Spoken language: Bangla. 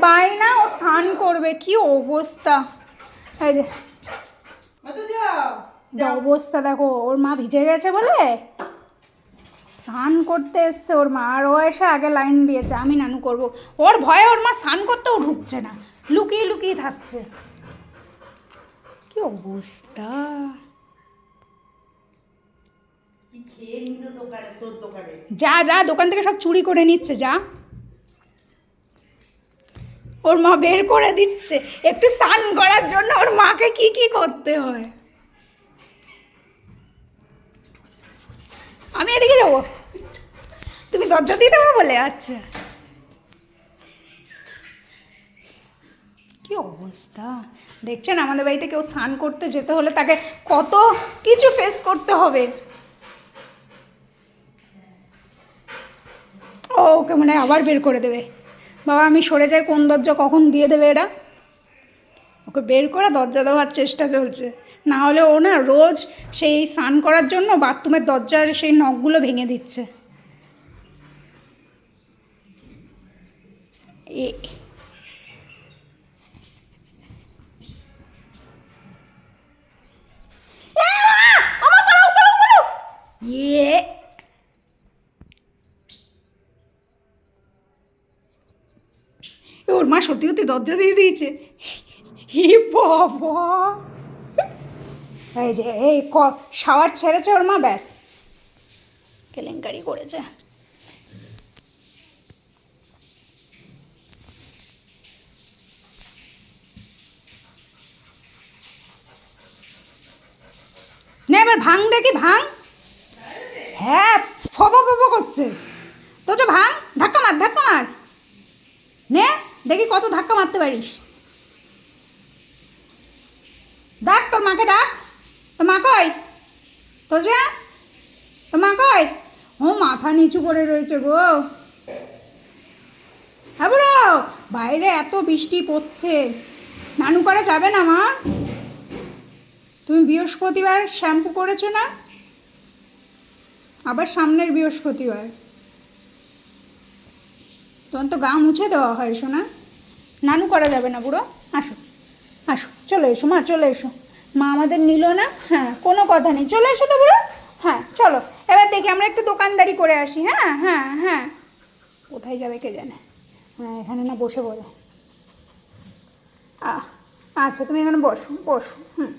বায়না, ও স্নান করবে। কি অবস্থা, এই যে অবস্থা দেখো, ওর মা ভিজে গেছে বলে স্নান করতে এসছে ওর মা, আর ও এসে আগে লাইন দিয়েছে আমি নানু করব। ওর ভয়ে ওর মা স্নান করতেও ঢুকছে না, লুকিয়ে লুকিয়ে থাকছে। কি অবস্থা, যা যা দোকান থেকে সব চুরি করে নিচ্ছে, যা। ওর মা বের করে দিচ্ছে একটু স্নান করার জন্য, ওর মাকে কি কি করতে হয়। আমি এদিকে যাবো, তুমি দরজা দিয়ে দেবো বলে? আচ্ছা, কি অবস্থা দেখছেন, আমাদের বাড়িতে কেউ স্নান করতে যেতে হলে তাকে কত কিছু ফেস করতে হবে। ও ওকে মনে হয় আবার বের করে দেবে। বাবা আমি সরে যাই, কোন দরজা কখন দিয়ে দেবে এরা। ওকে বের করে দরজা দেওয়ার চেষ্টা চলছে, না হলে ও না রোজ সেই স্নান করার জন্য বাথরুমের দরজার সেই নখগুলো ভেঙে দিচ্ছে। ইয়ে ওর মা সত্যি সত্যি দরজা দিয়ে দিয়েছে। হি বাবা, এই যে এই শাওয়ার ছেড়েছে ওর মা, ব্যাস কেলেঙ্কারি করেছে। না এবার ভাঙ দেখি, ভাঙ। হ্যাঁ ফবো ফবো করছে, তো যে ভাঙ, ধাক্কা মার ধাক্কা মার, নে দেখি কত ধাক্কা মারতে পারিস। ডাক তোর মাকে, ডাক তোর মা কই, তো যে তোর মা কই। ও মাথা নিচু করে রয়েছে গো। হ্যাঁ বুড়ো, বাইরে এত বৃষ্টি পড়ছে, নানু করা যাবে না মা? তুমি বৃহস্পতিবার শ্যাম্পু করেছো না? আবার সামনের বৃহস্পতিবার তখন তো গা মুছে দেওয়া হয় শোনা। নানু করা যাবে না বুড়ো, আসো আসো, চলে এসো মা, চলে এসো। মা আমাদের নিল না, হ্যাঁ কোনো কথা নেই, চলে এসো তো বুড়ো। হ্যাঁ চলো এবার দেখি আমরা একটু দোকানদারি করে আসি। হ্যাঁ হ্যাঁ হ্যাঁ, কোথায় যাবে কে জানে। হ্যাঁ এখানে না বসে বলে, আচ্ছা তুমি এখানে বসো বসো, হুম।